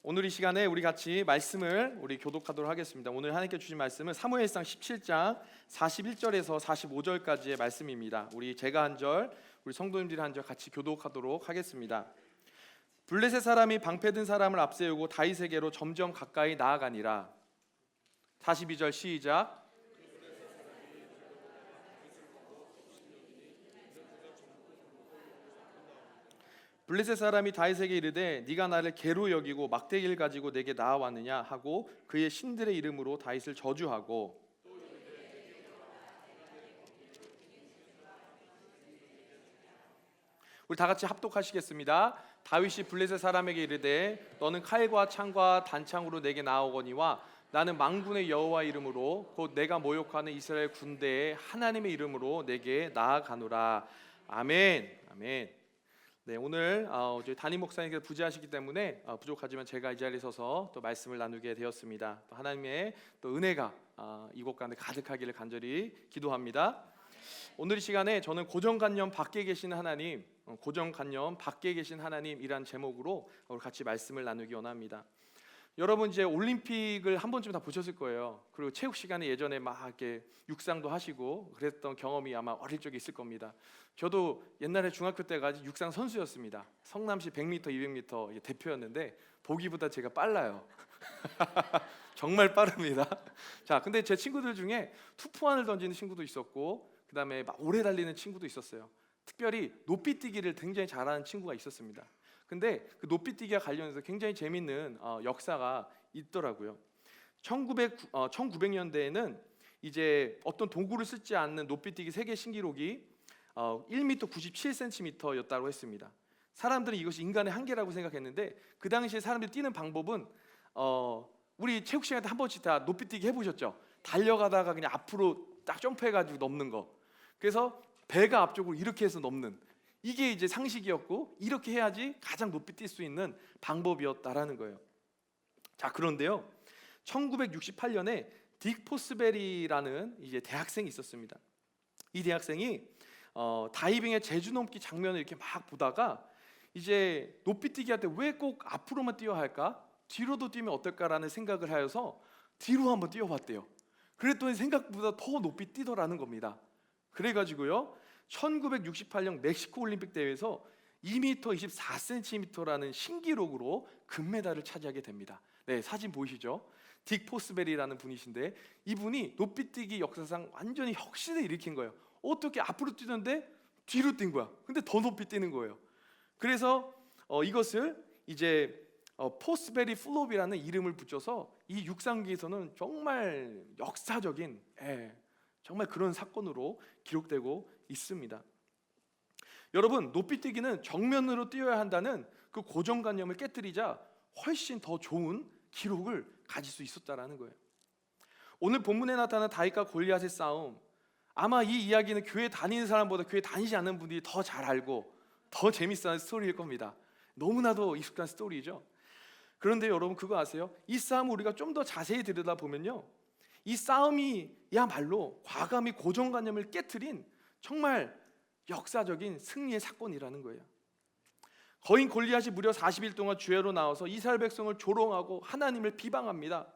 오늘 이 시간에 우리 같이 말씀을 교독하도록 하겠습니다. 오늘 하나님께 주신 말씀은 사무엘상 17장 41절에서 45절까지의 말씀입니다. 제가 한 절, 우리 성도님들이 한 절 같이 교독하도록 하겠습니다. 블레셋 사람이 방패든 사람을 앞세우고 다윗에게로 점점 가까이 나아가니라. 42절 시작. 블레셋 사람이 다윗에게 이르되 네가 나를 개로 여기고 막대기를 가지고 내게 나아왔느냐 하고 그의 신들의 이름으로 다윗을 저주하고, 우리 다 같이 합독하시겠습니다. 다윗이 블레셋 사람에게 이르되 너는 칼과 창과 단창으로 내게 나아오거니와 나는 만군의 여호와 이름으로 곧 내가 모욕하는 이스라엘 군대의 하나님의 이름으로 내게 나아가노라. 아멘. 아멘. 네, 오늘 저희 담임 목사님께서 부재하시기 때문에 부족하지만 제가 이 자리에 서서 또 말씀을 나누게 되었습니다. 또 하나님의 또 은혜가 이곳 가운데 가득하기를 간절히 기도합니다. 오늘 이 시간에 저는 고정관념 밖에 계신 하나님, 고정관념 밖에 계신 하나님이란 제목으로 오늘 같이 말씀을 나누기 원합니다. 여러분 이제 올림픽을 한 번쯤 다 보셨을 거예요. 그리고 체육 시간에 예전에 막 이렇게 육상도 하시고 그랬던 경험이 아마 어릴 적에 있을 겁니다. 저도 옛날에 중학교 때까지 육상 선수였습니다. 성남시 100m, 200m 대표였는데 보기보다 제가 빨라요. 정말 빠릅니다. 자, 근데 제 친구들 중에 투포환을 던지는 친구도 있었고, 그 다음에 막 오래 달리는 친구도 있었어요. 특별히 높이뛰기를 굉장히 잘하는 친구가 있었습니다. 근데 그 높이뛰기와 관련해서 굉장히 재밌는 역사가 있더라고요. 1900년대에는 이제 어떤 도구를 쓰지 않는 높이뛰기 세계 신기록이 1m 97cm였다고 했습니다. 사람들은 이것이 인간의 한계라고 생각했는데 그 당시에 사람들이 뛰는 방법은 우리 체육 시간에 한 번씩 다 높이뛰기 해보셨죠? 달려가다가 그냥 앞으로 딱 점프해가지고 넘는 거. 그래서 배가 앞쪽으로 이렇게 해서 넘는, 이게 이제 상식이었고 이렇게 해야지 가장 높이 뛸 수 있는 방법이었다라는 거예요. 자, 그런데요, 1968년에 딕 포스베리라는 이제 대학생이 있었습니다. 이 대학생이 다이빙의 제주 넘기 장면을 이렇게 막 보다가 이제 높이뛰기 할 때 왜 꼭 앞으로만 뛰어야 할까? 뒤로도 뛰면 어떨까라는 생각을 하여서 뒤로 한번 뛰어봤대요. 그랬더니 생각보다 더 높이 뛰더라는 겁니다. 그래가지고요, 1968년 멕시코 올림픽 대회에서 2m 24cm라는 신기록으로 금메달을 차지하게 됩니다. 네, 사진 보이시죠? 딕 포스베리라는 분이신데 이분이 높이뛰기 역사상 완전히 혁신을 일으킨 거예요. 어떻게 앞으로 뛰는데 뒤로 뛴 거야. 근데 더 높이 뛰는 거예요. 그래서 이것을 이제 포스베리 플롭이라는 이름을 붙여서 이 육상계에서는 정말 역사적인, 정말 그런 사건으로 기록되고 있습니다. 여러분, 높이뛰기는 정면으로 뛰어야 한다는 그 고정관념을 깨뜨리자 훨씬 더 좋은 기록을 가질 수 있었다라는 거예요. 오늘 본문에 나타난 다윗과 골리앗의 싸움, 아마 이 이야기는 교회 다니는 사람보다 교회 다니지 않는 분들이 더 잘 알고 더 재밌어하는 스토리일 겁니다. 너무나도 익숙한 스토리죠. 그런데 여러분 그거 아세요? 이 싸움을 우리가 좀 더 자세히 들여다보면요, 이 싸움이야말로 과감히 고정관념을 깨트린 정말 역사적인 승리의 사건이라는 거예요. 거인 골리앗이 무려 40일 동안 주야로 나와서 이스라엘 백성을 조롱하고 하나님을 비방합니다.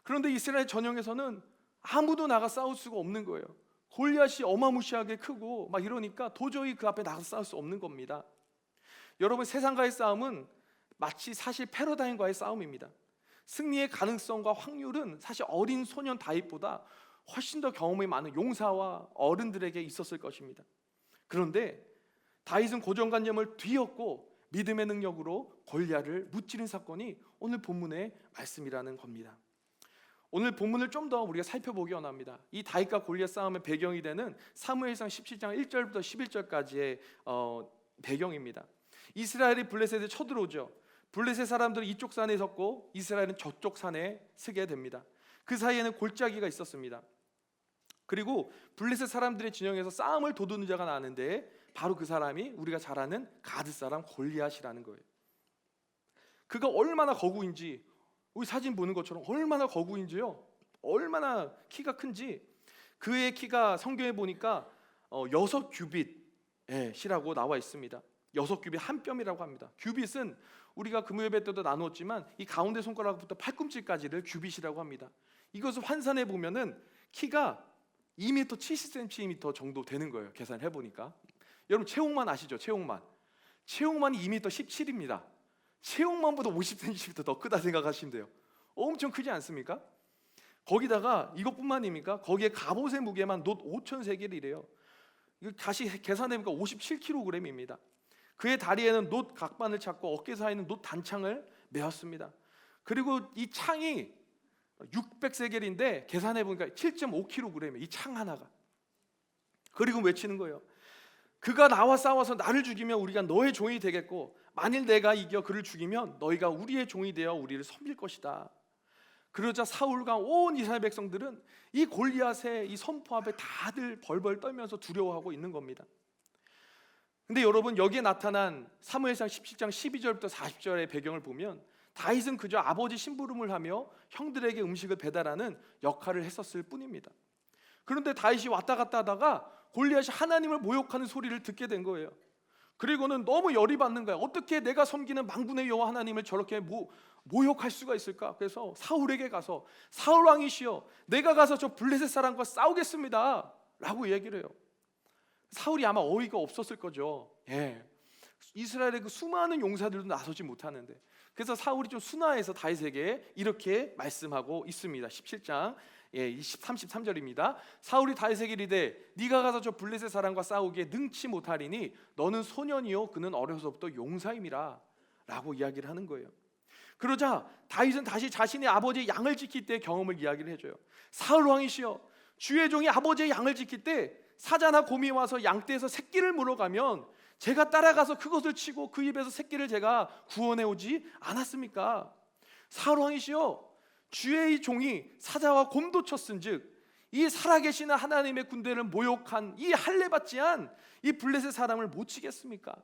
그런데 이스라엘 전역에서는 아무도 나가 싸울 수가 없는 거예요. 골리앗이 어마무시하게 크고 막 이러니까 도저히 그 앞에 나가서 싸울 수 없는 겁니다. 여러분, 세상과의 싸움은 마치 사실 패러다임과의 싸움입니다. 승리의 가능성과 확률은 사실 어린 소년 다윗보다 훨씬 더 경험이 많은 용사와 어른들에게 있었을 것입니다. 그런데 다윗은 고정관념을 뒤엎고 믿음의 능력으로 골리앗을 무찌른 사건이 오늘 본문의 말씀이라는 겁니다. 오늘 본문을 좀 더 우리가 살펴보기 원합니다. 이 다윗과 골리앗 싸움의 배경이 되는 사무엘상 17장 1절부터 11절까지의 배경입니다. 이스라엘이 블레셋에 쳐들어오죠. 블레셋 사람들은 이쪽 산에 섰고 이스라엘은 저쪽 산에 서게 됩니다. 그 사이에는 골짜기가 있었습니다. 그리고 블레셋 사람들의 진영에서 싸움을 도두는 자가 나는데 바로 그 사람이 우리가 잘 아는 가드 사람 골리앗이라는 거예요. 그가 얼마나 거구인지, 우리 사진 보는 것처럼 얼마나 거구인지요, 얼마나 키가 큰지, 그의 키가 성경에 보니까 6규빗이라고 나와 있습니다. 6규빗 한 뼘이라고 합니다. 규빗은 우리가 금요예배 때도 나누었지만 이 가운데 손가락부터 팔꿈치까지를 규빗이라고 합니다. 이것을 환산해 보면은 키가 2m 70cm 정도 되는 거예요. 계산해 보니까. 여러분 체육만 아시죠? 체육만이 2m 17입니다. 체육만보다 50cm 더 크다 생각하시면 돼요. 엄청 크지 않습니까? 거기다가 이것뿐만 아닙니까? 거기에 갑옷의 무게만 놋 5,000세겔이래요. 이거 다시 계산해보니까 57kg입니다. 그의 다리에는 놋 각반을 찾고 어깨 사이에는 놋 단창을 메었습니다. 그리고 이 창이 600세겔인데 계산해보니까 7.5kg이에요. 이 창 하나가. 그리고 외치는 거예요. 그가 나와 싸워서 나를 죽이면 우리가 너의 종이 되겠고 만일 내가 이겨 그를 죽이면 너희가 우리의 종이 되어 우리를 섬길 것이다. 그러자 사울과 온 이스라엘 백성들은 이 골리앗의 이 선포 앞에 다들 벌벌 떨면서 두려워하고 있는 겁니다. 근데 여러분 여기에 나타난 사무엘상 17장 12절부터 40절의 배경을 보면 다윗은 그저 아버지 심부름을 하며 형들에게 음식을 배달하는 역할을 했었을 뿐입니다. 그런데 다윗이 왔다 갔다 하다가 골리앗이 하나님을 모욕하는 소리를 듣게 된 거예요. 그리고는 너무 열이 받는 거야. 어떻게 내가 섬기는 만군의 여호와 하나님을 저렇게 모욕할 수가 있을까? 그래서 사울에게 가서 사울 왕이시여 내가 가서 저 블레셋 사람과 싸우겠습니다 라고 얘기를 해요. 사울이 아마 어이가 없었을 거죠. 이스라엘의 그 수많은 용사들도 나서지 못하는데 그래서 사울이 좀 순화해서 다윗에게 이렇게 말씀하고 있습니다. 17장 33절입니다. 사울이 다윗에게 이르되 네가 가서 저 블레셋 사람과 싸우기에 능치 못하리니 너는 소년이요 그는 어려서부터 용사임이라 라고 이야기를 하는 거예요. 그러자 다윗은 다시 자신의 아버지의 양을 지킬 때의 경험을 이야기를 해줘요. 사울 왕이시여 주의 종이 아버지의 양을 지킬 때 사자나 곰이 와서 양떼에서 새끼를 물어가면 제가 따라가서 그것을 치고 그 입에서 새끼를 제가 구원해 오지 않았습니까? 사울 왕이시여 주의 이 종이 사자와 곰도 쳤은즉 이 살아계시는 하나님의 군대를 모욕한 이 할례받지 않 이 블레셋 사람을 못 치겠습니까?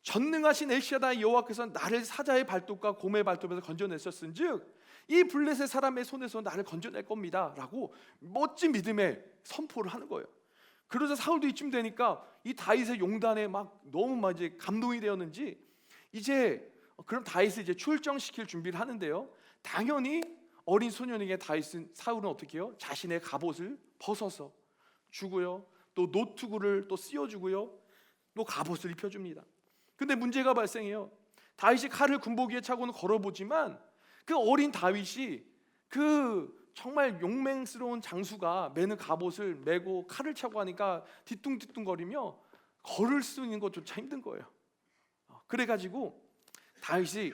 전능하신 엘샤다이 여호와께서 나를 사자의 발톱과 곰의 발톱에서 건져냈었은즉 이 블레셋 사람의 손에서 나를 건져낼 겁니다 라고 멋진 믿음의 선포를 하는 거예요. 그러자 사울도 이쯤 되니까 이 다윗의 용단에 막 너무 이제 감동이 되었는지 이제 그럼 다윗을 이제 출정시킬 준비를 하는데요. 당연히 어린 소년에게 사울은 어떻게 해요? 자신의 갑옷을 벗어서 주고요. 또 노트구를 또 씌워주고요. 또 갑옷을 입혀줍니다. 근데 문제가 발생해요. 다윗이 칼을 군복위에 차고는 걸어보지만 그 어린 다윗이 그 정말 용맹스러운 장수가 매는 갑옷을 메고 칼을 차고 하니까 뒤뚱뒤뚱거리며 걸을 수 있는 것조차 힘든 거예요. 그래가지고 다윗이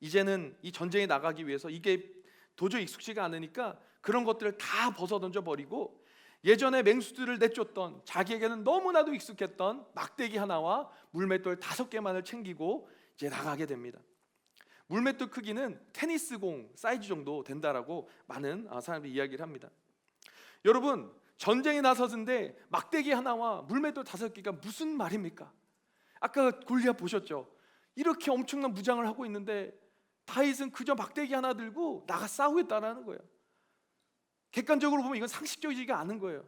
이제는 이 전쟁에 나가기 위해서 이게 도저히 익숙지가 않으니까 그런 것들을 다 벗어던져 버리고 예전에 맹수들을 내쫓던 자기에게는 너무나도 익숙했던 막대기 하나와 물맷돌 5개만을 챙기고 이제 나가게 됩니다. 물맷돌 크기는 테니스공 사이즈 정도 된다라고 많은 사람들이 이야기를 합니다. 여러분 전쟁에 나섰는데 막대기 하나와 물맷돌 5개가 무슨 말입니까? 아까 골리앗 보셨죠? 이렇게 엄청난 무장을 하고 있는데 다윗은 그저 막대기 하나 들고 나가 싸우겠다라는 거예요. 객관적으로 보면 이건 상식적이지가 않은 거예요.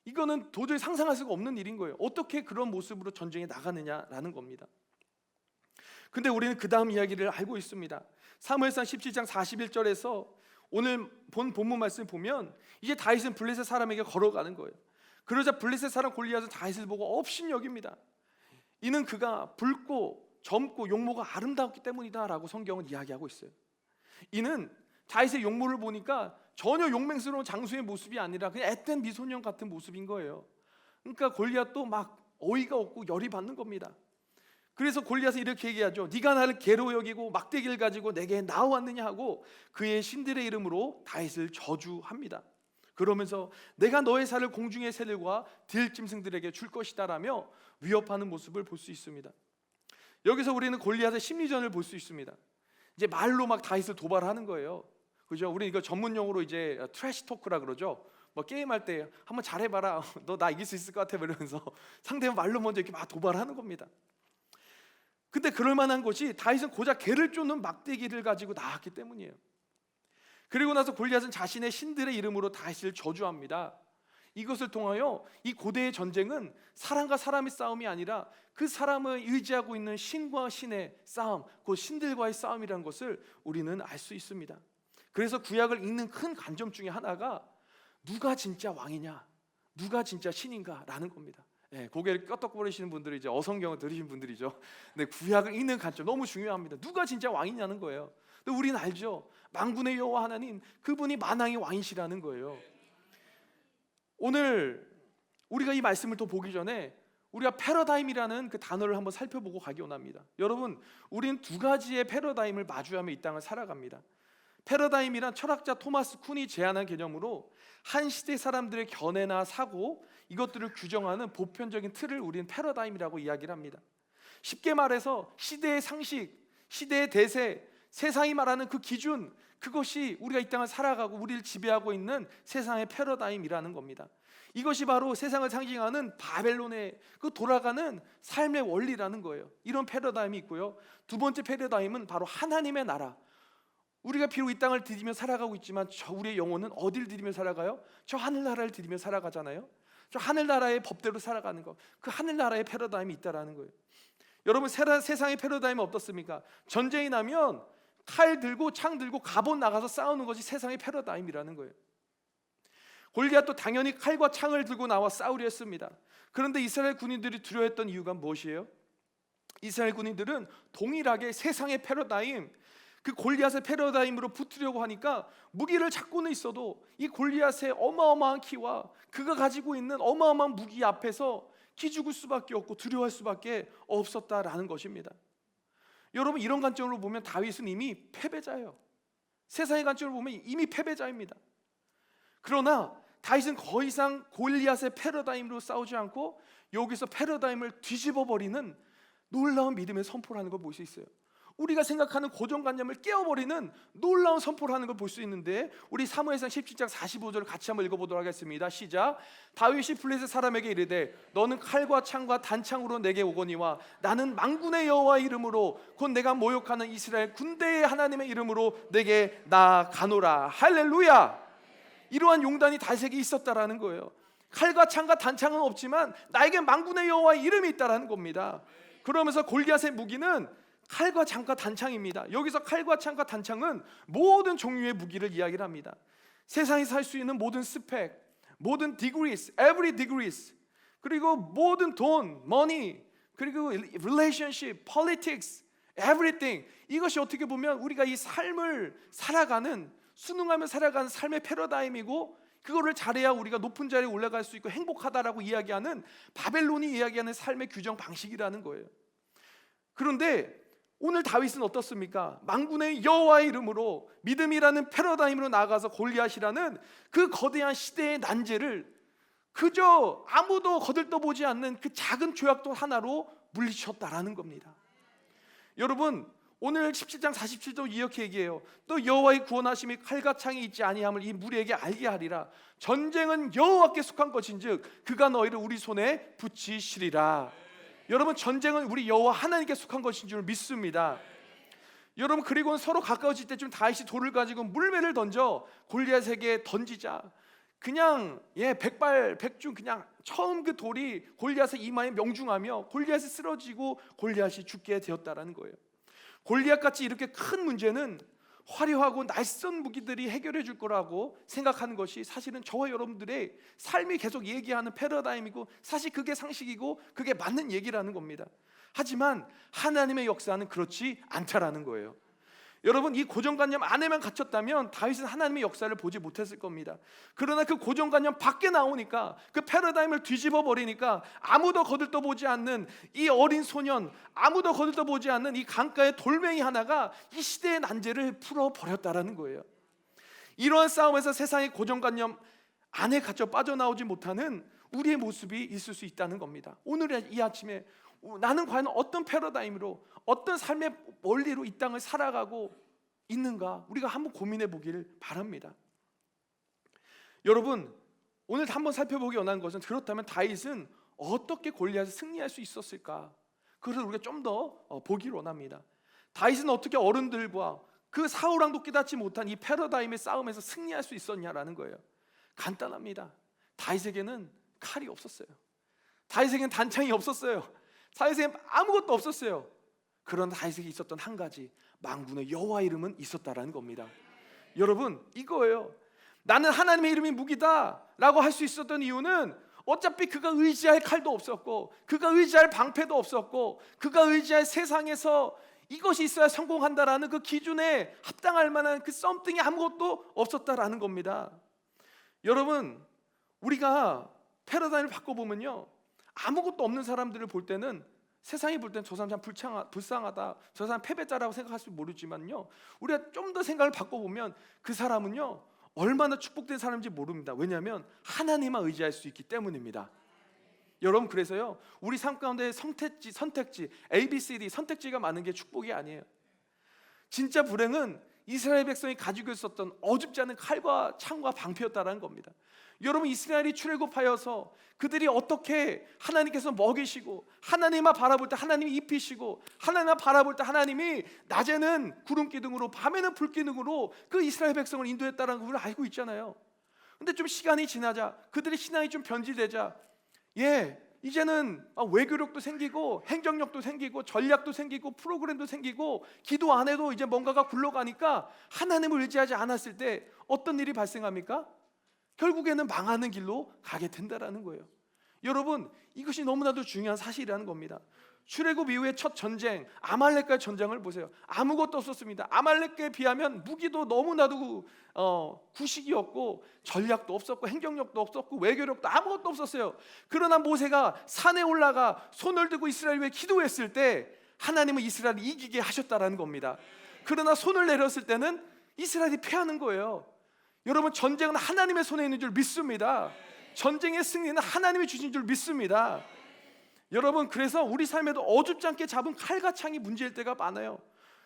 이거는 도저히 상상할 수가 없는 일인 거예요. 어떻게 그런 모습으로 전쟁에 나가느냐라는 겁니다. 근데 우리는 그 다음 이야기를 알고 있습니다. 사무엘상 17장 41절에서 오늘 본 본문 말씀을 보면 이제 다윗은 블레셋 사람에게 걸어가는 거예요. 그러자 블레셋 사람 골리앗은 다윗을 보고 업신여깁니다. 이는 그가 붉고 젊고 용모가 아름다웠기 때문이다라고 성경은 이야기하고 있어요. 이는 다윗의 용모를 보니까 전혀 용맹스러운 장수의 모습이 아니라 그냥 앳된 미소년 같은 모습인 거예요. 그러니까 골리앗도 막 어이가 없고 열이 받는 겁니다. 그래서 골리앗은 이렇게 얘기하죠. 네가 나를 개로 여기고 막대기를 가지고 내게 나와왔느냐 하고 그의 신들의 이름으로 다윗을 저주합니다. 그러면서 내가 너의 살을 공중의 새들과 들짐승들에게 줄 것이다라며 위협하는 모습을 볼 수 있습니다. 여기서 우리는 골리앗의 심리전을 볼 수 있습니다. 이제 말로 막 다윗을 도발하는 거예요. 그죠? 우리 이거 전문 용어로 이제 트래시 토크라 그러죠. 뭐 게임할 때 한번 잘해봐라. 너 나 이길 수 있을 것 같아. 이러면서 상대방 말로 먼저 이렇게 막 도발하는 겁니다. 근데 그럴 만한 것이 다윗은 고작 개를 쫓는 막대기를 가지고 나왔기 때문이에요. 그리고 나서 골리앗은 자신의 신들의 이름으로 다윗을 저주합니다. 이것을 통하여 이 고대의 전쟁은 사람과 사람의 싸움이 아니라 그 사람을 의지하고 있는 신과 신의 싸움, 그 신들과의 싸움이라는 것을 우리는 알 수 있습니다. 그래서 구약을 읽는 큰 관점 중에 하나가 누가 진짜 왕이냐, 누가 진짜 신인가라는 겁니다. 고개를 끄덕거리시는 분들이 이제 어성경을 들으신 분들이죠. 네, 구약을 읽는 관점 너무 중요합니다. 누가 진짜 왕이냐는 거예요. 근데 우리는 알죠. 만군의 여호와 하나님, 그분이 만왕의 왕이시라는 거예요. 오늘 우리가 이 말씀을 또 보기 전에 우리가 패러다임이라는 그 단어를 한번 살펴보고 가기 원합니다. 여러분, 우리는 두 가지의 패러다임을 마주하며 이 땅을 살아갑니다. 패러다임이란 철학자 토마스 쿤이 제안한 개념으로 한 시대 사람들의 견해나 사고, 이것들을 규정하는 보편적인 틀을 우리는 패러다임이라고 이야기를 합니다. 쉽게 말해서 시대의 상식, 시대의 대세, 세상이 말하는 그 기준, 그것이 우리가 이 땅을 살아가고 우리를 지배하고 있는 세상의 패러다임이라는 겁니다. 이것이 바로 세상을 상징하는 바벨론의 그 돌아가는 삶의 원리라는 거예요. 이런 패러다임이 있고요. 두 번째 패러다임은 바로 하나님의 나라. 우리가 비록 이 땅을 디디며 살아가고 있지만 우리의 영혼은 어디를 디디며 살아가요? 저 하늘나라를 디디며 살아가잖아요. 저 하늘나라의 법대로 살아가는 것, 그 하늘나라의 패러다임이 있다라는 거예요. 여러분, 세상의 패러다임은 어떻습니까? 전쟁이 나면 칼 들고 창 들고 갑옷 나가서 싸우는 것이 세상의 패러다임이라는 거예요. 골리앗도 당연히 칼과 창을 들고 나와 싸우려 했습니다. 그런데 이스라엘 군인들이 두려워했던 이유가 무엇이에요? 이스라엘 군인들은 동일하게 세상의 패러다임, 그 골리앗의 패러다임으로 붙으려고 하니까 무기를 잡고는 있어도 이 골리앗의 어마어마한 키와 그가 가지고 있는 어마어마한 무기 앞에서 기죽을 수밖에 없고 두려워할 수밖에 없었다라는 것입니다. 여러분, 이런 관점으로 보면 다윗은 이미 패배자예요. 세상의 관점으로 보면 이미 패배자입니다. 그러나 다윗은 더 이상 골리앗의 패러다임으로 싸우지 않고 여기서 패러다임을 뒤집어 버리는 놀라운 믿음의 선포를 하는 걸 볼 수 있어요. 우리가 생각하는 고정관념을 깨워버리는 놀라운 선포를 하는 걸 볼 수 있는데, 우리 사무엘상 17장 45절을 같이 한번 읽어보도록 하겠습니다. 시작. 다윗이 블레셋 사람에게 이르되 너는 칼과 창과 단창으로 내게 오거니와 나는 만군의 여호와의 이름으로 곧 내가 모욕하는 이스라엘 군대의 하나님의 이름으로 내게 나아가노라. 할렐루야. 이러한 용단이 다윗에게 있었다라는 거예요. 칼과 창과 단창은 없지만 나에게 만군의 여호와의 이름이 있다라는 겁니다. 그러면서 골리앗의 무기는 칼과 창과 단창입니다. 여기서 칼과 창과 단창은 모든 종류의 무기를 이야기를 합니다. 세상에서 할 수 있는 모든 스펙, 모든 degrees, every degrees, 그리고 모든 돈, money, 그리고 relationship, politics, everything. 이것이 어떻게 보면 우리가 이 삶을 살아가는, 순응하며 살아가는 삶의 패러다임이고, 그거를 잘해야 우리가 높은 자리에 올라갈 수 있고 행복하다라고 이야기하는 바벨론이 이야기하는 삶의 규정 방식이라는 거예요. 그런데 오늘 다윗은 어떻습니까? 만군의 여호와의 이름으로 믿음이라는 패러다임으로 나아가서 골리앗이라는 그 거대한 시대의 난제를 그저 아무도 거들떠보지 않는 그 작은 조약돌 하나로 물리쳤다라는 겁니다. 여러분, 오늘 17장 47절 이렇게 얘기해요. 또 여호와의 구원하심이 칼과 창이 있지 아니함을 이 무리에게 알게 하리라. 전쟁은 여호와께 속한 것인즉 그가 너희를 우리 손에 붙이시리라. 여러분, 전쟁은 우리 여호와 하나님께 속한 것인 줄 믿습니다. 여러분, 그리고는 서로 가까워질 때쯤 다윗이 돌을 가지고 물매를 던져 골리앗에게 던지자 그냥 백발백중 그냥 처음 그 돌이 골리앗의 이마에 명중하며 골리앗이 쓰러지고 골리앗이 죽게 되었다라는 거예요. 골리앗같이 이렇게 큰 문제는 화려하고 낯선 무기들이 해결해 줄 거라고 생각하는 것이 사실은 저와 여러분들의 삶이 계속 얘기하는 패러다임이고, 사실 그게 상식이고 그게 맞는 얘기라는 겁니다. 하지만 하나님의 역사는 그렇지 않다라는 거예요. 여러분, 이 고정관념 안에만 갇혔다면 다윗은 하나님의 역사를 보지 못했을 겁니다. 그러나 그 고정관념 밖에 나오니까, 그 패러다임을 뒤집어 버리니까 아무도 거들떠보지 않는 이 어린 소년, 아무도 거들떠보지 않는 이 강가의 돌멩이 하나가 이 시대의 난제를 풀어버렸다라는 거예요. 이러한 싸움에서 세상의 고정관념 안에 갇혀 빠져나오지 못하는 우리의 모습이 있을 수 있다는 겁니다. 오늘 이 아침에 나는 과연 어떤 패러다임으로, 어떤 삶의 원리로 이 땅을 살아가고 있는가, 우리가 한번 고민해 보기를 바랍니다. 여러분, 오늘 한번 살펴보기 원하는 것은, 그렇다면 다윗은 어떻게 골리앗을 승리할 수 있었을까? 그것을 우리가 좀 더 보기를 원합니다. 다윗은 어떻게 어른들과 그 사울왕도 깨닫지 못한 이 패러다임의 싸움에서 승리할 수 있었냐라는 거예요. 간단합니다. 다윗에게는 칼이 없었어요. 다윗에게는 단창이 없었어요. 다윗에게 아무것도 없었어요. 그러나 다윗에게 있었던 한 가지, 만군의 여호와 이름은 있었다라는 겁니다. 여러분, 이거예요. 나는 하나님의 이름이 무기다 라고 할 수 있었던 이유는 어차피 그가 의지할 칼도 없었고, 그가 의지할 방패도 없었고, 그가 의지할 세상에서 이것이 있어야 성공한다라는 그 기준에 합당할 만한 그 썸띵이 아무것도 없었다라는 겁니다. 여러분, 우리가 패러다임을 바꿔보면요, 아무것도 없는 사람들을 볼 때는, 세상이 볼 때는 저 사람 참 불쌍하다, 저 사람 패배자라고 생각할지 모르지만요, 우리가 좀 더 생각을 바꿔보면 그 사람은요 얼마나 축복된 사람인지 모릅니다. 왜냐하면 하나님만 의지할 수 있기 때문입니다. 여러분, 그래서요, 우리 삶 가운데 선택지 ABCD 선택지가 많은 게 축복이 아니에요. 진짜 불행은 이스라엘 백성이 가지고 있었던 어줍지 않은 칼과 창과 방패였다라는 겁니다. 여러분, 이스라엘이 출애굽하여서 그들이 어떻게 하나님께서 먹이시고, 하나님만 바라볼 때 하나님이 입히시고, 하나님만 바라볼 때 하나님이 낮에는 구름 기둥으로 밤에는 불 기둥으로 그 이스라엘 백성을 인도했다는 걸 알고 있잖아요. 근데 좀 시간이 지나자, 그들의 신앙이 좀 변질되자, 이제는 외교력도 생기고 행정력도 생기고 전략도 생기고 프로그램도 생기고 기도 안 해도 이제 뭔가가 굴러가니까 하나님을 의지하지 않았을 때 어떤 일이 발생합니까? 결국에는 망하는 길로 가게 된다라는 거예요. 여러분, 이것이 너무나도 중요한 사실이라는 겁니다. 출애굽 이후의 첫 전쟁, 아말렉과의 전쟁을 보세요. 아무것도 없었습니다. 아말렉에 비하면 무기도 너무나도 구식이었고, 전략도 없었고, 행정력도 없었고, 외교력도 아무것도 없었어요. 그러나 모세가 산에 올라가 손을 들고 이스라엘 위해 기도했을 때 하나님은 이스라엘을 이기게 하셨다라는 겁니다. 그러나 손을 내렸을 때는 이스라엘이 패하는 거예요. 여러분, 전쟁은 하나님의 손에 있는 줄 믿습니다. 전쟁의 승리는 하나님이 주신 줄 믿습니다. 여러분, 그래서 우리 삶에도 어줍지 않게 잡은 칼과 창이 문제일 때가 많아요.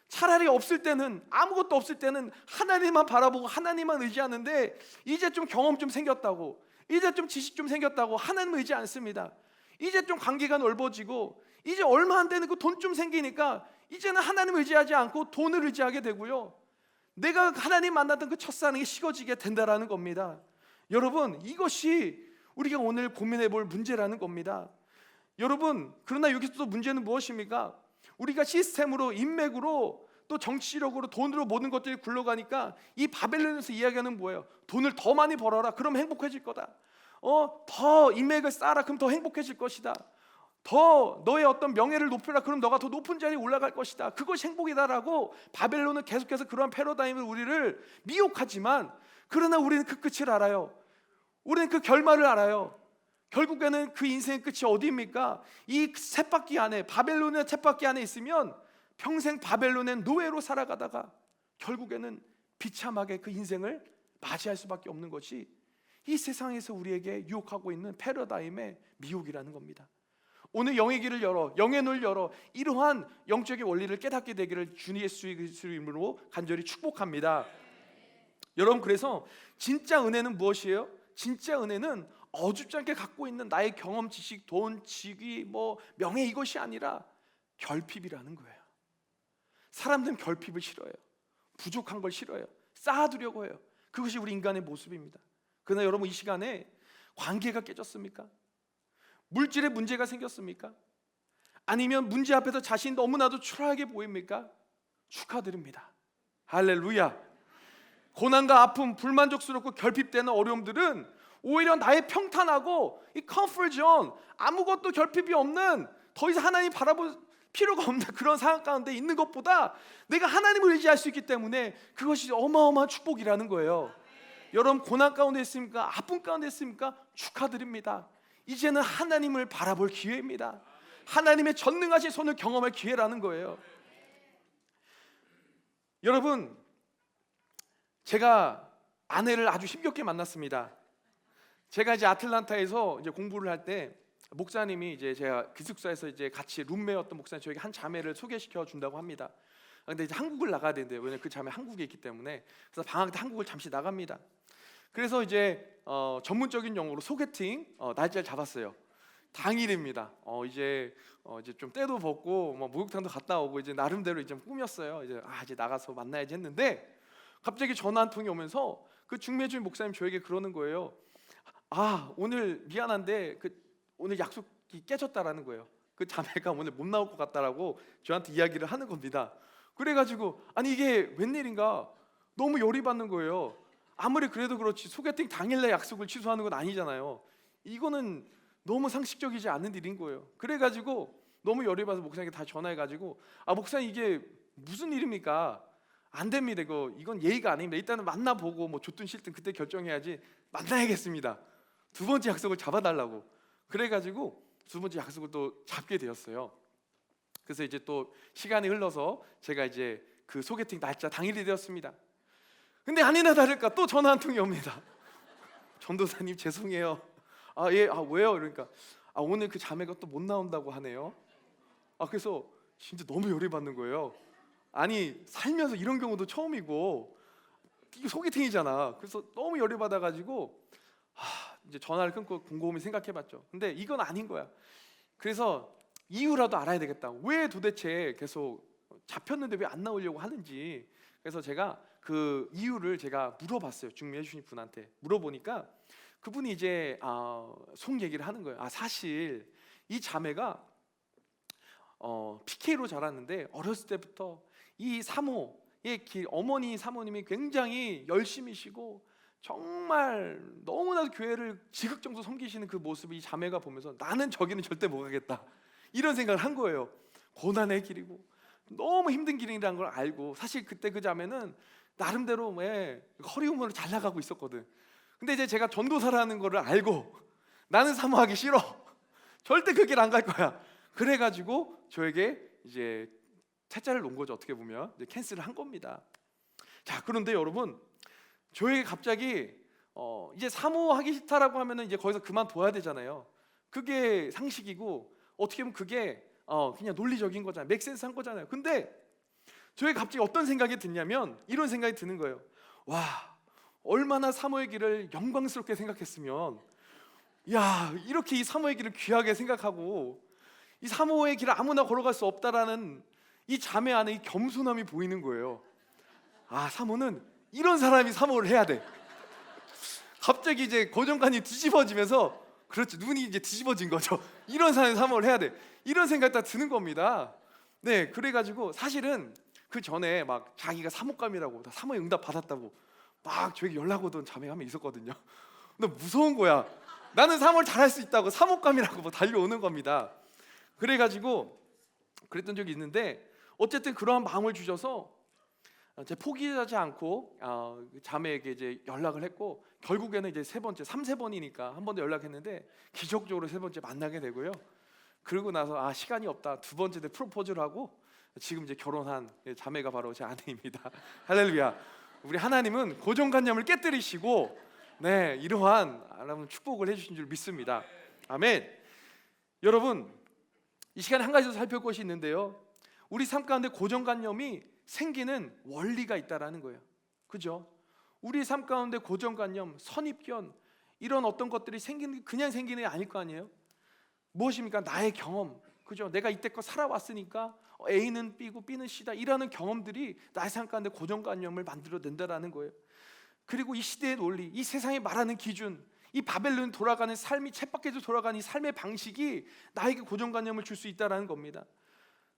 차라리 없을 때는, 아무것도 없을 때는 하나님만 바라보고 하나님만 의지하는데, 이제 좀 경험 좀 생겼다고, 이제 좀 지식 좀 생겼다고 하나님을 의지 않습니다. 이제 좀 관계가 넓어지고, 이제 얼마 안 되는 그 돈 좀 생기니까 이제는 하나님을 의지하지 않고 돈을 의지하게 되고요, 내가 하나님 만났던 그 첫사랑이 식어지게 된다라는 겁니다. 여러분, 이것이 우리가 오늘 고민해 볼 문제라는 겁니다. 여러분, 그러나 여기서 또 문제는 무엇입니까? 우리가 시스템으로, 인맥으로, 또 정치력으로, 돈으로 모든 것들이 굴러가니까 이 바벨론에서 이야기하는 뭐예요? 돈을 더 많이 벌어라, 그럼 행복해질 거다. 더 인맥을 쌓아라, 그럼 더 행복해질 것이다. 더 너의 어떤 명예를 높여라, 그럼 너가 더 높은 자리에 올라갈 것이다. 그것이 행복이다라고 바벨론은 계속해서 그러한 패러다임을 우리를 미혹하지만, 그러나 우리는 그 끝을 알아요. 우리는 그 결말을 알아요. 결국에는 그 인생의 끝이 어디입니까? 이 쳇바퀴 안에, 바벨론의 쳇바퀴 안에 있으면 평생 바벨론의 노예로 살아가다가 결국에는 비참하게 그 인생을 맞이할 수밖에 없는 것이 이 세상에서 우리에게 유혹하고 있는 패러다임의 미혹이라는 겁니다. 오늘 영의 길을 열어, 영의 눈을 열어, 이러한 영적인 원리를 깨닫게 되기를 주님 예수 그리스도의 이름으로 간절히 축복합니다. 여러분, 그래서 진짜 은혜는 무엇이에요? 진짜 은혜는 어줍지 않게 갖고 있는 나의 경험, 지식, 돈, 직위, 명예, 이것이 아니라 결핍이라는 거예요. 사람들은 결핍을 싫어해요. 부족한 걸 싫어해요. 쌓아두려고 해요. 그것이 우리 인간의 모습입니다. 그러나 여러분, 이 시간에 관계가 깨졌습니까? 물질에 문제가 생겼습니까? 아니면 문제 앞에서 자신이 너무나도 초라하게 보입니까? 축하드립니다. 할렐루야. 고난과 아픔, 불만족스럽고 결핍되는 어려움들은 오히려 나의 평탄하고 이 컴포트 존, 아무것도 결핍이 없는, 더 이상 하나님 바라볼 필요가 없는 그런 상황 가운데 있는 것보다 내가 하나님을 의지할 수 있기 때문에 그것이 어마어마한 축복이라는 거예요. 여러분, 고난 가운데 있습니까? 아픔 가운데 있습니까? 축하드립니다. 이제는 하나님을 바라볼 기회입니다. 하나님의 전능하신 손을 경험할 기회라는 거예요. 여러분, 제가 아내를 아주 힘겹게 만났습니다. 제가 이제 아틀란타에서 이제 공부를 할 때 목사님이, 이제 제가 기숙사에서 이제 같이 룸메였던 목사님, 저에게 한 자매를 소개시켜 준다고 합니다. 근데 이제 한국을 나가야 되는데요. 왜냐면 그 자매 한국에 있기 때문에. 그래서 방학 때 한국을 잠시 나갑니다. 그래서 이제 전문적인 용어로 소개팅 날짜를 잡았어요. 당일입니다. 이제 좀 때도 벗고 목욕탕도 갔다 오고 이제 나름대로 이제 꾸몄어요. 이제 나가서 만나야지 했는데, 갑자기 전화 한 통이 오면서 그 중매주임 목사님 저에게 그러는 거예요. 오늘 미안한데 오늘 약속이 깨졌다라는 거예요. 그 자매가 오늘 못 나올 것 같다라고 저한테 이야기를 하는 겁니다. 그래가지고 아니 이게 웬일인가 너무 열이 받는 거예요. 아무리 그래도 그렇지 소개팅 당일날 약속을 취소하는 건 아니잖아요. 이거는 너무 상식적이지 않은 일인 거예요. 그래가지고 너무 열이 받아서 목사님께 다 전화해가지고 아 목사님 이게 무슨 일입니까? 안 됩니다. 이건 예의가 아닙니다. 일단은 만나보고 뭐 좋든 싫든 그때 결정해야지. 만나야겠습니다. 두 번째 약속을 잡아달라고. 그래가지고 두 번째 약속을 또 잡게 되었어요. 그래서 이제 또 시간이 흘러서 제가 이제 그 소개팅 날짜 당일이 되었습니다. 근데 아니나 다를까 또 전화 한 통이 옵니다. 전도사님 죄송해요. 아 예, 아 왜요? 그러니까 아 오늘 그 자매가 또 못 나온다고 하네요. 아 그래서 진짜 너무 열이 받는 거예요. 아니 살면서 이런 경우도 처음이고 이게 소개팅이잖아. 그래서 너무 열이 받아가지고 이제 전화를 끊고 곰곰이 생각해봤죠. 근데 이건 아닌 거야. 그래서 이유라도 알아야 되겠다. 왜 도대체 계속 잡혔는데 왜 안 나오려고 하는지. 그래서 제가 그 이유를 제가 물어봤어요. 중매해 주신 분한테 물어보니까 그분이 이제 속 얘기를 하는 거예요. 사실 이 자매가 PK로 자랐는데 어렸을 때부터 이 사모의 어머니 사모님이 굉장히 열심히시고 정말 너무나도 교회를 지극정성 섬기시는 그 모습을 이 자매가 보면서 나는 저기는 절대 못 가겠다 이런 생각을 한 거예요. 고난의 길이고 너무 힘든 길이라는 걸 알고 사실 그때 그 자매는 나름대로 허리우먼을 잘 나가고 있었거든. 근데 이제 제가 전도사라는 거를 알고 나는 사모하기 싫어. 절대 그 길 안 갈 거야. 그래가지고 저에게 이제 퇴짜를 놓은 거죠. 어떻게 보면 이제 캔슬을 한 겁니다. 자, 그런데 여러분 저에게 갑자기 이제 사모하기 싫다라고 하면은 이제 거기서 그만둬야 되잖아요. 그게 상식이고 어떻게 보면 그게 그냥 논리적인 거잖아요. 맥센스한 거잖아요. 근데 저에게 갑자기 어떤 생각이 드냐면 이런 생각이 드는 거예요. 와, 얼마나 사모의 길을 영광스럽게 생각했으면 야 이렇게 이 사모의 길을 귀하게 생각하고 이 사모의 길을 아무나 걸어갈 수 없다라는 이 자매 안에 이 겸손함이 보이는 거예요. 사모는 이런 사람이 사모를 해야 돼. 갑자기 이제 고정관이 뒤집어지면서 그렇지 눈이 이제 뒤집어진 거죠. 이런 사람이 사모를 해야 돼. 이런 생각이 딱 드는 겁니다. 네, 그래가지고 사실은 그 전에 막 자기가 사모감이라고 다 사모의 응답 받았다고 막 저에게 연락 오던 자매가 한 명 있었거든요. 근데 무서운 거야. 나는 사모를 잘할 수 있다고 사모감이라고 뭐 달려오는 겁니다. 그래가지고 그랬던 적이 있는데 어쨌든 그러한 마음을 주셔서 제 포기하지 않고 자매에게 이제 연락을 했고 결국에는 이제 세 번째 3-4번이니까 한 번 더 연락했는데 기적적으로 세 번째 만나게 되고요. 그러고 나서 시간이 없다 두 번째 때 프로포즈를 하고 지금 이제 결혼한 자매가 바로 제 아내입니다. 할렐루야. 우리 하나님은 고정관념을 깨뜨리시고 이러한 여러분 축복을 해주신 줄 믿습니다. 아멘. 여러분 이 시간에 한 가지 더 살펴볼 것이 있는데요. 우리 삶 가운데 고정관념이 생기는 원리가 있다라는 거예요. 그죠? 우리 삶 가운데 고정관념, 선입견 이런 어떤 것들이 그냥 생기는 게 아닐 거 아니에요? 무엇입니까? 나의 경험. 그죠? 내가 이때껏 살아왔으니까 A는 B고 B는 C다 이라는 경험들이 나의 삶 가운데 고정관념을 만들어낸다라는 거예요. 그리고 이 시대의 논리, 이 세상이 말하는 기준, 이 바벨론 돌아가는 삶이 쳇바퀴로 돌아가는 이 삶의 방식이 나에게 고정관념을 줄 수 있다라는 겁니다.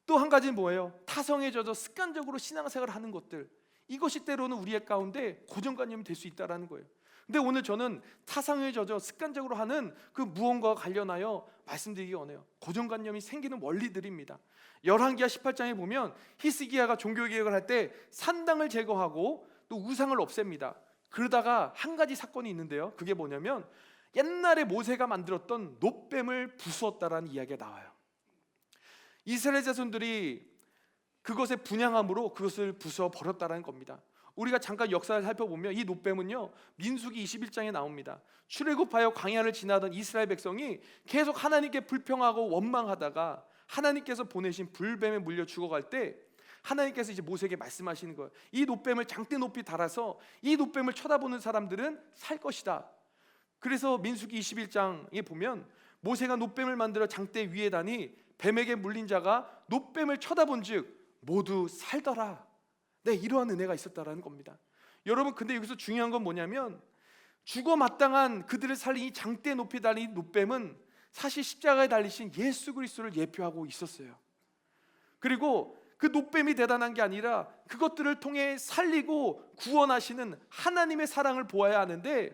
또 한 가지는 뭐예요? 타성에 젖어 습관적으로 신앙생활을 하는 것들, 이것이 때로는 우리의 가운데 고정관념이 될 수 있다라는 거예요. 근데 오늘 저는 타성에 젖어 습관적으로 하는 그 무언가와 관련하여 말씀드리기 원해요. 고정관념이 생기는 원리들입니다. 열왕기하 18장에 보면 히스기야가 종교개혁을 할 때 산당을 제거하고 또 우상을 없앱니다. 그러다가 한 가지 사건이 있는데요. 그게 뭐냐면 옛날에 모세가 만들었던 놋뱀을 부수었다라는 이야기가 나와요. 이스라엘 자손들이 그것에 분향함으로 그것을 부수어 버렸다라는 겁니다. 우리가 잠깐 역사를 살펴보면 이 놋뱀은요 민수기 21장에 나옵니다. 출애굽하여 광야를 지나던 이스라엘 백성이 계속 하나님께 불평하고 원망하다가 하나님께서 보내신 불뱀에 물려 죽어갈 때 하나님께서 이제 모세에게 말씀하시는 거예요. 이 놋뱀을 장대 높이 달아서 이 놋뱀을 쳐다보는 사람들은 살 것이다. 그래서 민수기 21장에 보면 모세가 놋뱀을 만들어 장대 위에 다니 뱀에게 물린 자가 놋뱀을 쳐다본즉 모두 살더라. 이러한 은혜가 있었다라는 겁니다. 여러분 근데 여기서 중요한 건 뭐냐면 죽어 마땅한 그들을 살린 이 장대 높이 달린 놋뱀은 사실 십자가에 달리신 예수 그리스도를 예표하고 있었어요. 그리고 그 노뱀이 대단한 게 아니라 그것들을 통해 살리고 구원하시는 하나님의 사랑을 보아야 하는데,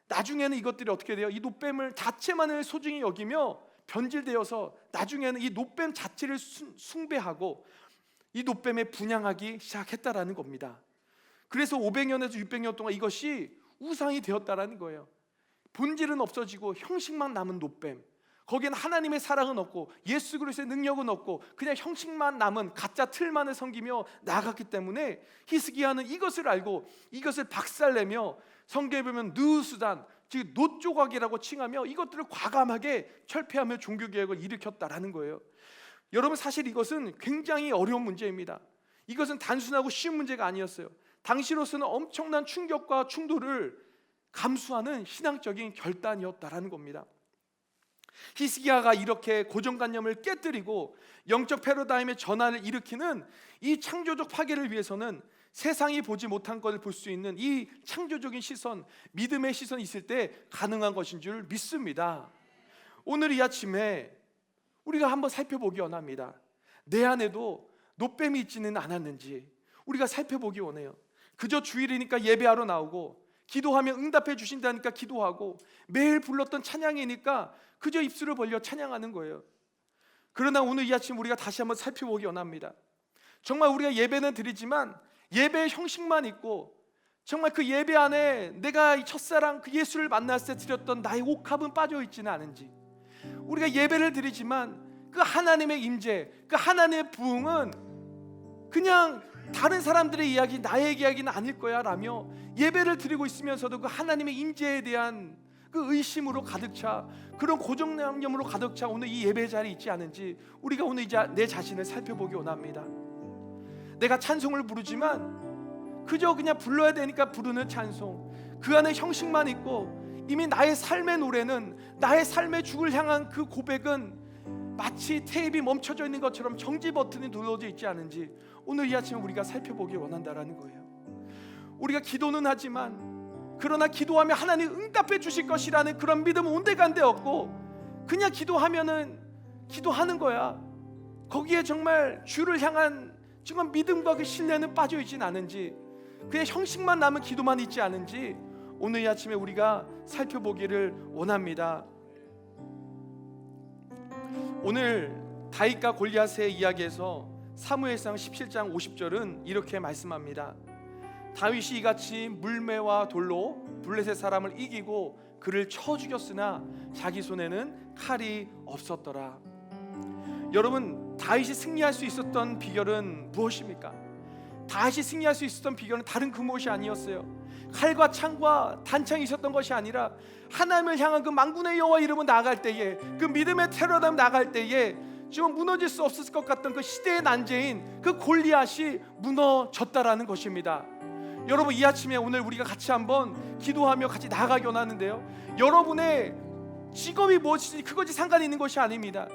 나중에는 이것들이 어떻게 돼요? 이 노뱀을 자체만을 소중히 여기며 변질되어서 나중에는 이 노뱀 자체를 숭배하고 이 노뱀에 분향하기 시작했다라는 겁니다. 그래서 500년에서 600년 동안 이것이 우상이 되었다라는 거예요. 본질은 없어지고 형식만 남은 노뱀, 거기에는 하나님의 사랑은 없고 예수 그리스도의 능력은 없고 그냥 형식만 남은 가짜 틀만을 섬기며 나아갔기 때문에 히스기야는 이것을 알고 이것을 박살내며 성경에 보면 느수단, 즉 노조각이라고 칭하며 이것들을 과감하게 철폐하며 종교개혁을 일으켰다라는 거예요. 여러분, 사실 이것은 굉장히 어려운 문제입니다. 이것은 단순하고 쉬운 문제가 아니었어요. 당시로서는 엄청난 충격과 충돌을 감수하는 신앙적인 결단이었다라는 겁니다. 히스기야가 이렇게 고정관념을 깨뜨리고 영적 패러다임의 전환을 일으키는 이 창조적 파괴를 위해서는 세상이 보지 못한 것을 볼 수 있는 이 창조적인 시선, 믿음의 시선이 있을 때 가능한 것인 줄 믿습니다. 오늘 이 아침에 우리가 한번 살펴보기 원합니다. 내 안에도 노뱀이 있지는 않았는지 우리가 살펴보기 원해요. 그저 주일이니까 예배하러 나오고 기도하면 응답해 주신다니까 기도하고 매일 불렀던 찬양이니까 그저 입술을 벌려 찬양하는 거예요. 그러나 오늘 이 아침 우리가 다시 한번 살펴보기 원합니다. 정말 우리가 예배는 드리지만 예배의 형식만 있고 정말 그 예배 안에 내가 이 첫사랑 그 예수를 만났을 때 드렸던 나의 옥합은 빠져 있지는 않은지, 우리가 예배를 드리지만 그 하나님의 임재, 그 하나님의 부흥은 그냥 다른 사람들의 이야기, 나의 이야기는 아닐 거야 라며 예배를 드리고 있으면서도 그 하나님의 임재에 대한 그 의심으로 가득 차, 그런 고정관념으로 가득 차 오늘 이 예배 자리에 있지 않은지 우리가 오늘 이제 내 자신을 살펴보기 원합니다. 내가 찬송을 부르지만 그저 그냥 불러야 되니까 부르는 찬송, 그 안에 형식만 있고 이미 나의 삶의 노래는, 나의 삶의 주를 향한 그 고백은 마치 테이프가 멈춰져 있는 것처럼 정지 버튼이 눌러져 있지 않은지 오늘 이 아침에 우리가 살펴보기 원한다라는 거예요. 우리가 기도는 하지만 그러나 기도하며 하나님 응답해 주실 것이라는 그런 믿음은 온데간데 없고 그냥 기도하면은 기도하는 거야. 거기에 정말 주를 향한 정말 믿음과 그 신뢰는 빠져 있진 않은지, 그냥 형식만 남은 기도만 있지 않은지 오늘 이 아침에 우리가 살펴보기를 원합니다. 오늘 다윗과 골리앗의 이야기에서 사무엘상 17장 50절은 이렇게 말씀합니다. 다윗이 이같이 물매와 돌로 블레셋 사람을 이기고 그를 쳐 죽였으나 자기 손에는 칼이 없었더라. 여러분, 다윗이 승리할 수 있었던 비결은 무엇입니까? 다윗이 승리할 수 있었던 비결은 다른 그 무엇이 아니었어요. 칼과 창과 단창이 있었던 것이 아니라 하나님을 향한 그 만군의 여호와 이름으로 나아갈 때에, 그 믿음의 테러담 나아갈 때에 지금 무너질 수 없을 것 같던 그 시대의 난제인 그 골리앗이 무너졌다라는 것입니다. 여러분, 이 아침에 오늘 우리가 같이 한번 기도하며 같이 나아가기 원하는데요, 여러분의 직업이 무엇이지 그것이 상관이 있는 것이 아닙니다.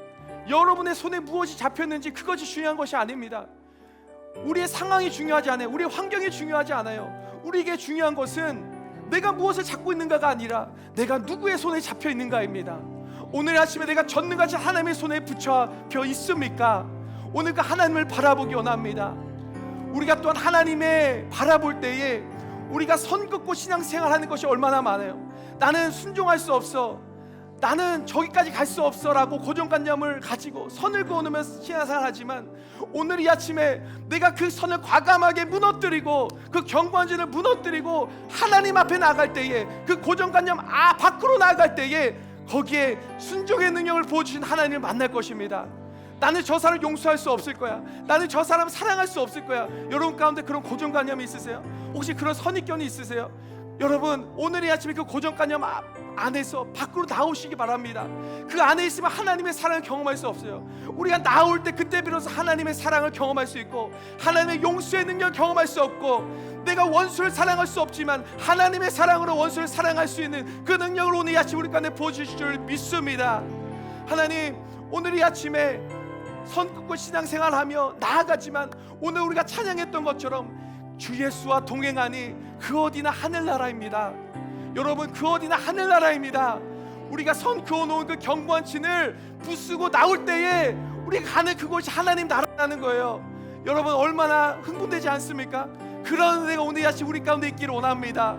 여러분의 손에 무엇이 잡혔는지 그것이 중요한 것이 아닙니다. 우리의 상황이 중요하지 않아요. 우리의 환경이 중요하지 않아요. 우리에게 중요한 것은 내가 무엇을 잡고 있는가가 아니라 내가 누구의 손에 잡혀 있는가입니다. 오늘 아침에 내가 전능하신 하나님의 손에 붙잡혀 있습니까? 오늘 그 하나님을 바라보기 원합니다. 우리가 또한 하나님의 바라볼 때에 우리가 선 긋고 신앙생활하는 것이 얼마나 많아요. 나는 순종할 수 없어, 나는 저기까지 갈 수 없어 라고 고정관념을 가지고 선을 그어놓으면서 신앙생활하지만 오늘 이 아침에 내가 그 선을 과감하게 무너뜨리고 그 경관진을 무너뜨리고 하나님 앞에 나아갈 때에 그 고정관념 밖으로 나아갈 때에 거기에 순종의 능력을 보여주신 하나님을 만날 것입니다. 나는 저 사람을 용서할 수 없을 거야, 나는 저 사람을 사랑할 수 없을 거야. 여러분 가운데 그런 고정관념이 있으세요? 혹시 그런 선입견이 있으세요? 여러분, 오늘 이 아침에 그 고정관념 안에서 밖으로 나오시기 바랍니다. 그 안에 있으면 하나님의 사랑을 경험할 수 없어요. 우리가 나올 때 그때 비로소 하나님의 사랑을 경험할 수 있고 하나님의 용서의 능력을 경험할 수 없고, 내가 원수를 사랑할 수 없지만 하나님의 사랑으로 원수를 사랑할 수 있는 그 능력을 오늘 이 아침 우리 가운데 부어주실 줄 믿습니다. 하나님, 오늘 이 아침에 선 긋고 신앙생활하며 나아가지만 오늘 우리가 찬양했던 것처럼 주 예수와 동행하니 그 어디나 하늘나라입니다. 여러분, 그 어디나 하늘나라입니다. 우리가 선 그어놓은 그 견고한 진을 부수고 나올 때에 우리가 가는 그곳이 하나님 나라라는 거예요. 여러분 얼마나 흥분되지 않습니까? 그런 은혜가 오늘 이 아침 우리 가운데 있기를 원합니다.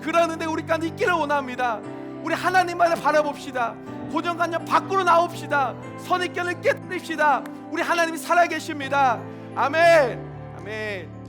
그런 은혜가 우리 가운데 있기를 원합니다. 우리 하나님만을 바라봅시다. 고정관념 밖으로 나옵시다. 선입견을 깨뜨립시다. 우리 하나님이 살아계십니다. 아멘. 아멘.